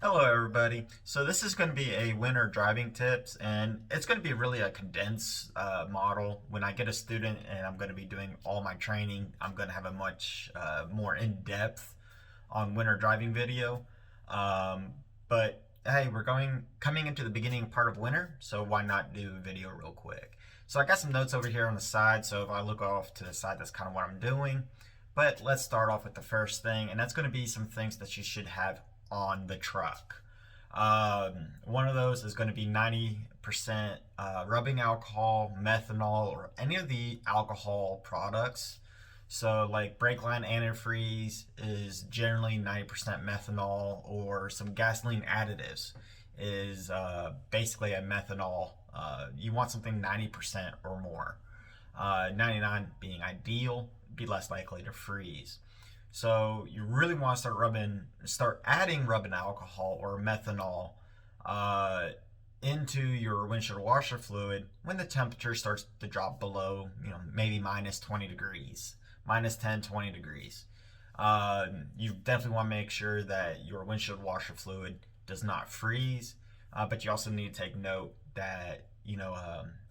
Hello everybody. So this is going to be a winter driving tips, and it's going to be really a condensed model. When I get a student and I'm going to be doing all my training, I'm going to have a much more in-depth on winter driving video. But hey, we're coming into the beginning part of winter, so why not do a video real quick? So I got some notes over here on the side, so if I look off to the side, that's kind of what I'm doing. But let's start off with the first thing, and that's going to be some things that you should have on the truck. One of those is going to be 90% rubbing alcohol, methanol, or any of the alcohol products. So, like brake line antifreeze is generally 90% methanol, or some gasoline additives is basically a methanol. You want something 90% or more. 99 being ideal, be less likely to freeze. So you really want to start adding rubbing alcohol or methanol uh, into your windshield washer fluid when the temperature starts to drop below, maybe minus 20 degrees, minus 10, 20 degrees. You definitely want to make sure that your windshield washer fluid does not freeze, but you also need to take note that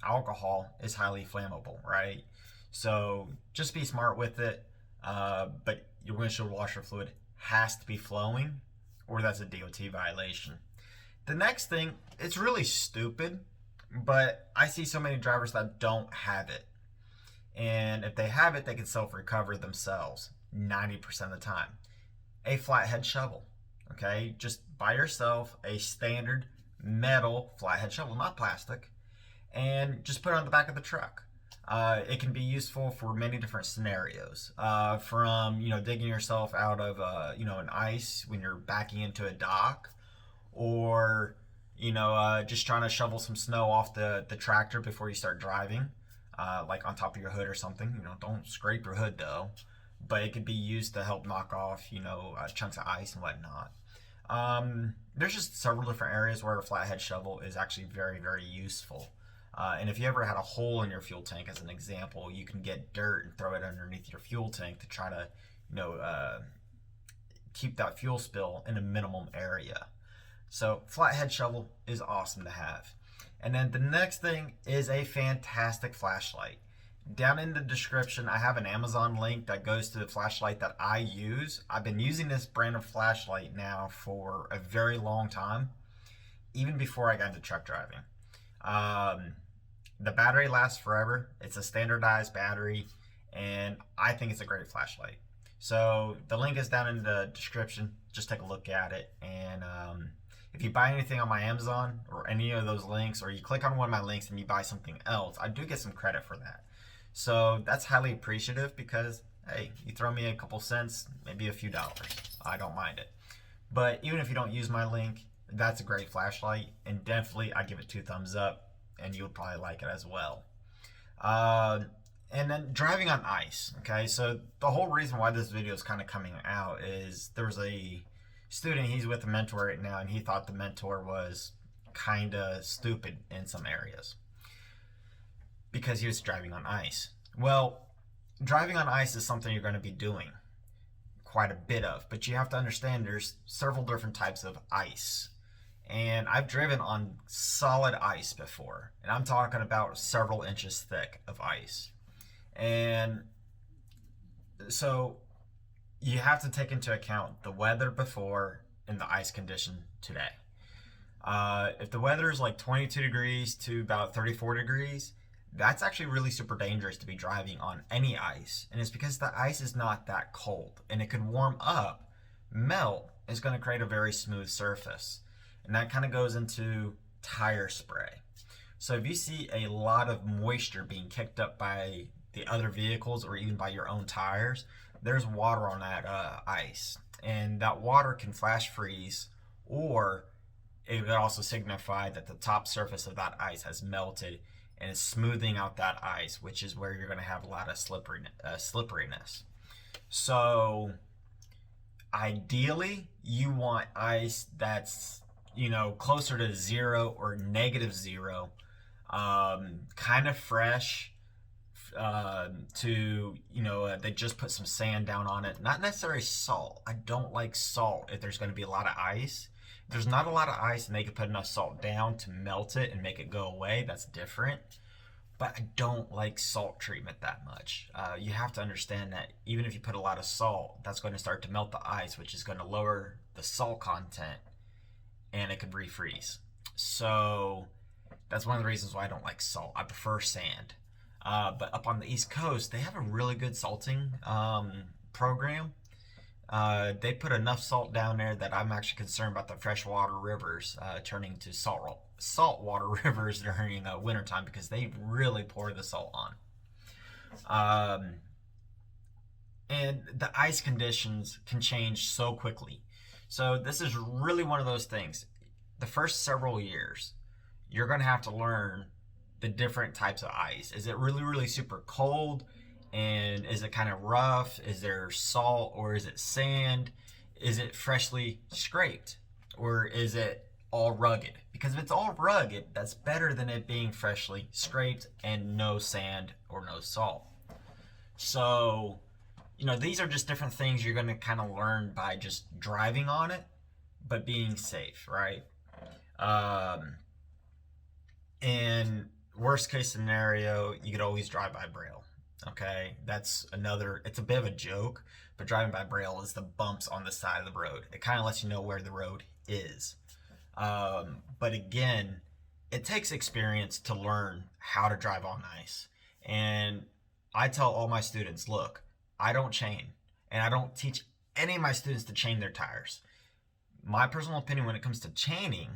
alcohol is highly flammable, right? So just be smart with it. But your windshield washer fluid has to be flowing, or that's a DOT violation. The next thing, it's really stupid, but I see so many drivers that don't have it. And if they have it, they can self-recover themselves 90% of the time. A flathead shovel, okay? Just buy yourself a standard metal flathead shovel, not plastic, and just put it on the back of the truck. It can be useful for many different scenarios, from digging yourself out of an ice when you're backing into a dock, or just trying to shovel some snow off the tractor before you start driving, like on top of your hood or something. Don't scrape your hood though, but it could be used to help knock off chunks of ice and whatnot. There's just several different areas where a flathead shovel is actually very, very useful. And if you ever had a hole in your fuel tank, as an example, you can get dirt and throw it underneath your fuel tank to try to, keep that fuel spill in a minimum area. So flathead shovel is awesome to have. And then the next thing is a fantastic flashlight. Down in the description, I have an Amazon link that goes to the flashlight that I use. I've been using this brand of flashlight now for a very long time, even before I got into truck driving. The battery lasts forever. It's a standardized battery, and I think it's a great flashlight. So the link is down in the description. Just take a look at it. And if you buy anything on my Amazon or any of those links, or you click on one of my links and you buy something else, I do get some credit for that. So that's highly appreciative because, hey, you throw me a couple cents, maybe a few dollars. I don't mind it. But even if you don't use my link, that's a great flashlight, and definitely I give it 2 thumbs up, and you'll probably like it as well. And then driving on ice. Okay, so the whole reason why this video is kind of coming out is there's a student, he's with a mentor right now, and he thought the mentor was kind of stupid in some areas because he was driving on ice. Well, driving on ice is something you're going to be doing quite a bit of, but you have to understand there's several different types of ice. And I've driven on solid ice before, and I'm talking about several inches thick of ice. And so you have to take into account the weather before and the ice condition today. If the weather is like 22 degrees to about 34 degrees, that's actually really super dangerous to be driving on any ice. And it's because the ice is not that cold, and it could warm up, melt, it's going to create a very smooth surface. And that kind of goes into tire spray. So if you see a lot of moisture being kicked up by the other vehicles or even by your own tires, there's water on that ice. And that water can flash freeze, or it would also signify that the top surface of that ice has melted and is smoothing out that ice, which is where you're going to have a lot of slipperiness. So ideally, you want ice that's closer to 0 or -0, kind of fresh, they just put some sand down on it. Not necessarily salt. I don't like salt if there's going to be a lot of ice, There's not a lot of ice, and they can put enough salt down to melt it and make it go away. That's different. But I don't like salt treatment that much. You have to understand that even if you put a lot of salt, that's going to start to melt the ice, which is going to lower the salt content, and it could refreeze. So that's one of the reasons why I don't like salt. I prefer sand. But up on the East Coast, they have a really good salting program. They put enough salt down there that I'm actually concerned about the freshwater rivers turning to saltwater rivers during wintertime, because they really pour the salt on. Um, and the ice conditions can change so quickly. So this is really one of those things. The first several years, you're going to have to learn the different types of ice. Is it really, really super cold? And is it kind of rough? Is there salt, or is it sand? Is it freshly scraped, or is it all rugged? Because if it's all rugged, that's better than it being freshly scraped and no sand or no salt. So, these are just different things you're going to kind of learn by just driving on it, but being safe, right? And worst case scenario, you could always drive by braille. Okay, it's a bit of a joke, but driving by braille is the bumps on the side of the road. It kind of lets you know where the road is. But again, it takes experience to learn how to drive on ice. And I tell all my students, look, I don't chain, and I don't teach any of my students to chain their tires. My personal opinion when it comes to chaining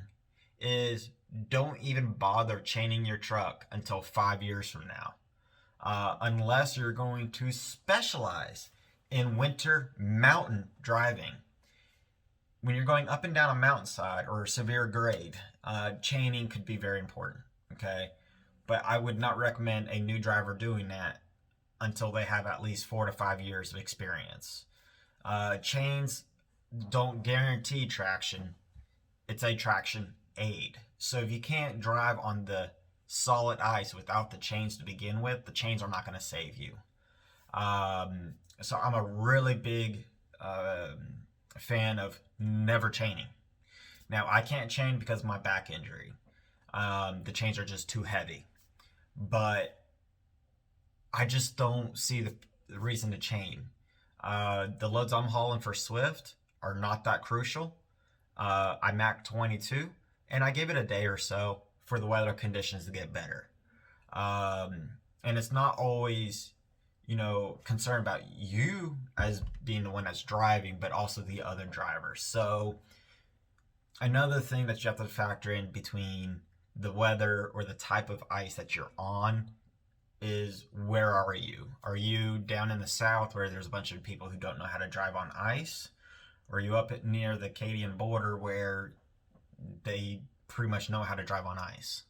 is don't even bother chaining your truck until 5 years from now. Unless you're going to specialize in winter mountain driving. When you're going up and down a mountainside or a severe grade, chaining could be very important, okay? But I would not recommend a new driver doing that until they have at least 4 to 5 years of experience. Chains don't guarantee traction. It's a traction aid. So if you can't drive on the solid ice without the chains to begin with, the chains are not going to save you. So I'm a really big fan of never chaining. Now, I can't chain because of my back injury. The chains are just too heavy. But I just don't see the reason to chain. The loads I'm hauling for Swift are not that crucial. I Mac 22, and I give it a day or so for the weather conditions to get better. And it's not always, concerned about you as being the one that's driving, but also the other drivers. So another thing that you have to factor in between the weather or the type of ice that you're on is, where are you? Are you down in the south where there's a bunch of people who don't know how to drive on ice? Or are you up near the Canadian border where they pretty much know how to drive on ice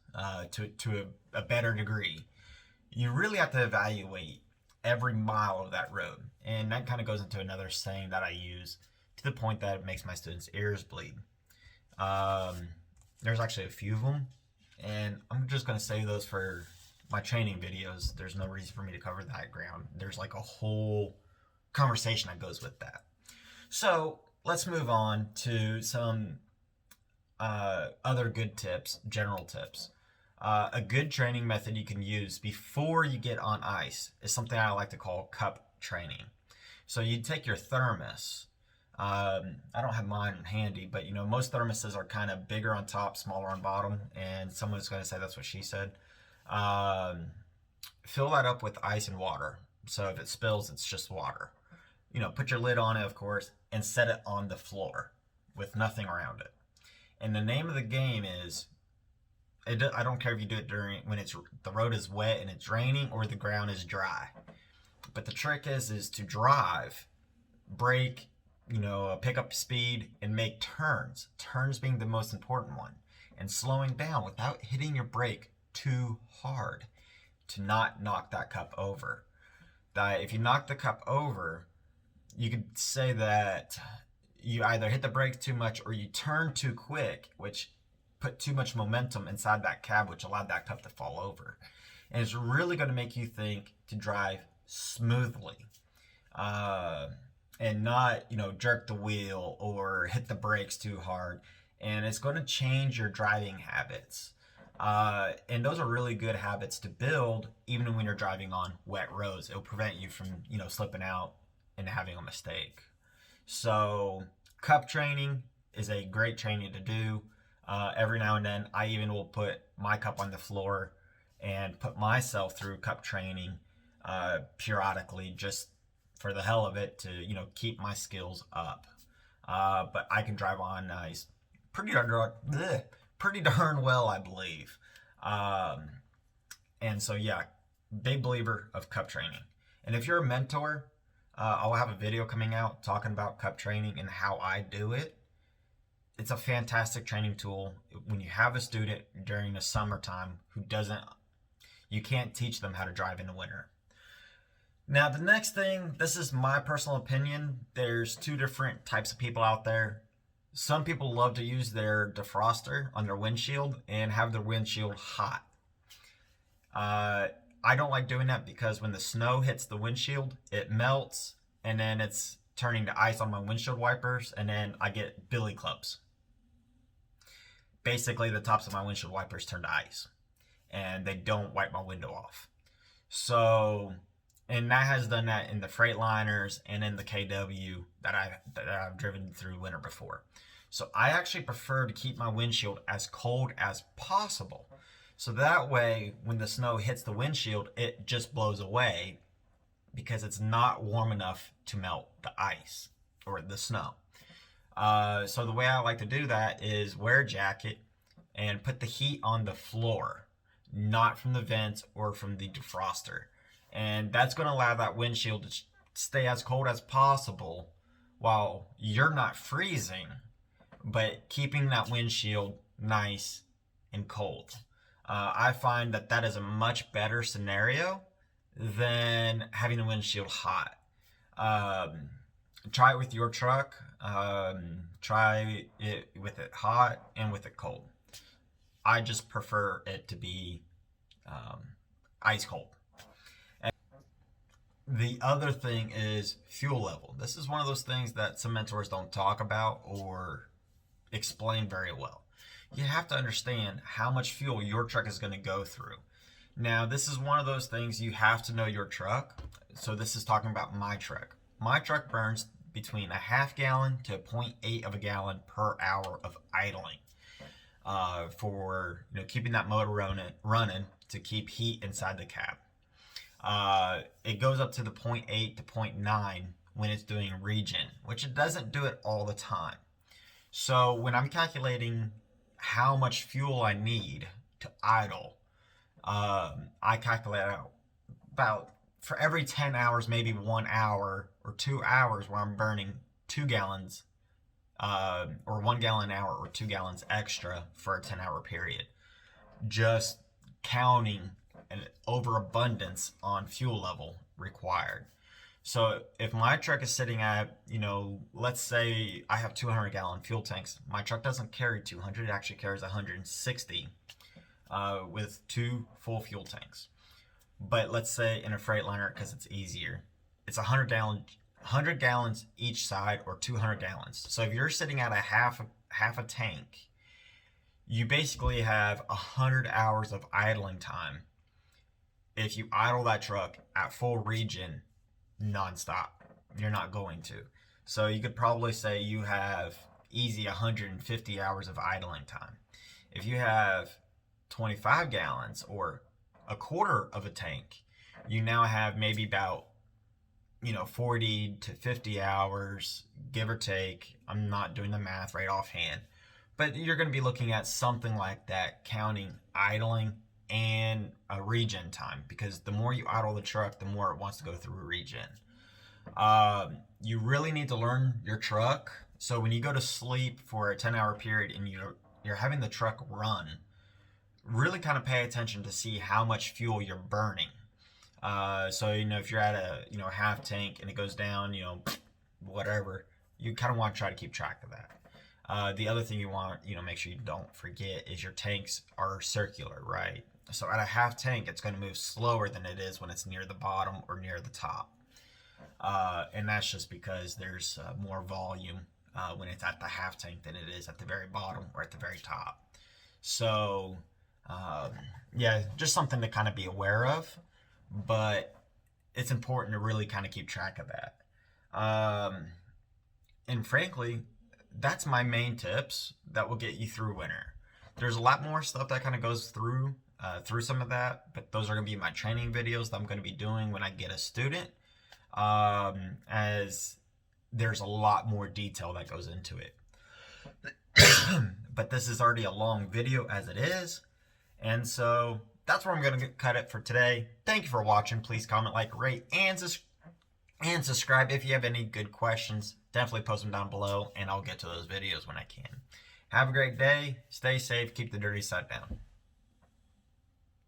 to a better degree? You really have to evaluate every mile of that road. And that kind of goes into another saying that I use to the point that it makes my students' ears bleed. There's actually a few of them, and I'm just going to say those for my training videos. There's no reason for me to cover that ground. There's like a whole conversation that goes with that. So let's move on to some other good tips, general tips. A good training method you can use before you get on ice is something I like to call cup training. So you take your thermos. I don't have mine handy, but most thermoses are kind of bigger on top, smaller on bottom, and someone's going to say that's what she said. Fill that up with ice and water. So if it spills, it's just water. Put your lid on it, of course, and set it on the floor with nothing around it. And the name of the game is, I don't care if you do it when the road is wet and it's raining or the ground is dry. But the trick is to drive, brake, pick up speed and make turns. Turns being the most important one. And slowing down without hitting your brake too hard to not knock that cup over. If you knock the cup over, you could say that you either hit the brake too much or you turn too quick, which put too much momentum inside that cab, which allowed that cup to fall over. And it's really going to make you think to drive smoothly and not, jerk the wheel or hit the brakes too hard and it's going to change your driving habits. And those are really good habits to build, even when you're driving on wet roads. It'll prevent you from, slipping out and having a mistake. So, cup training is a great training to do. Every now and then, I even will put my cup on the floor and put myself through cup training periodically, just for the hell of it, to keep my skills up. But I can drive on ice pretty darn well, I believe. Um, and so, yeah, big believer of cup training. And if you're a mentor, I'll have a video coming out talking about cup training and how I do it. It's a fantastic training tool when you have a student during the summertime you can't teach them how to drive in the winter. Now, the next thing, this is my personal opinion. There's two different types of people out there. Some people love to use their defroster on their windshield and have their windshield hot. I don't like doing that because when the snow hits the windshield, it melts, and then it's turning to ice on my windshield wipers, and then I get billy clubs. Basically, the tops of my windshield wipers turn to ice, and they don't wipe my window off. So, and that has done that in the Freightliners and in the KW that I've driven through winter before. So I actually prefer to keep my windshield as cold as possible. So that way, when the snow hits the windshield, it just blows away because it's not warm enough to melt the ice or the snow. So the way I like to do that is wear a jacket and put the heat on the floor, not from the vents or from the defroster. And that's going to allow that windshield to stay as cold as possible while you're not freezing, but keeping that windshield nice and cold. I find that is a much better scenario than having the windshield hot. Try it with your truck. Try it with it hot and with it cold. I just prefer it to be ice cold. And the other thing is fuel level. This is one of those things that some mentors don't talk about or explain very well. You have to understand how much fuel your truck is going to go through. Now, this is one of those things you have to know your truck. So this is talking about my truck. My truck burns between a half gallon to 0.8 of a gallon per hour of idling for keeping that motor running to keep heat inside the cab. It goes up to the 0.8 to 0.9 when it's doing regen, which it doesn't do it all the time. So when I'm calculating how much fuel I need to idle, I calculate out about for every 10 hours, maybe 1 hour or 2 hours where I'm burning 2 gallons or 1 gallon an hour or 2 gallons extra for a 10-hour period. Just counting an overabundance on fuel level required. So if my truck is sitting at, let's say I have 200-gallon fuel tanks. My truck doesn't carry 200. It actually carries 160 with 2 full fuel tanks. But let's say in a Freightliner, because it's easier, it's 100 gallons each side or 200 gallons. So if you're sitting at a half a tank, you basically have 100 hours of idling time if you idle that truck at full regen nonstop. You're not going to. So you could probably say you have easy 150 hours of idling time. If you have 25 gallons or a quarter of a tank, you now have maybe about 40 to 50 hours, give or take. I'm not doing the math right offhand, but you're going to be looking at something like that, counting idling and a regen time, because the more you idle the truck, the more it wants to go through regen. You really need to learn your truck. So when you go to sleep for a 10-hour period and you're having the truck run, really kind of pay attention to see how much fuel you're burning. So if you're at a half tank and it goes down, whatever, you kind of want to try to keep track of that. The other thing you want, make sure you don't forget is your tanks are circular, right? So at a half tank, it's going to move slower than it is when it's near the bottom or near the top. And that's just because there's more volume when it's at the half tank than it is at the very bottom or at the very top. So, yeah, just something to kind of be aware of, but it's important to really kind of keep track of that. And frankly, that's my main tips that will get you through winter. There's a lot more stuff that kind of goes through some of that, but those are going to be my training videos that I'm going to be doing when I get a student, as there's a lot more detail that goes into it. But this is already a long video as it is, and so that's where I'm going to cut it for today. Thank you for watching. Please comment, like, rate, and subscribe. If you have any good questions, definitely post them down below, and I'll get to those videos when I can. Have a great day. Stay safe. Keep the dirty side down.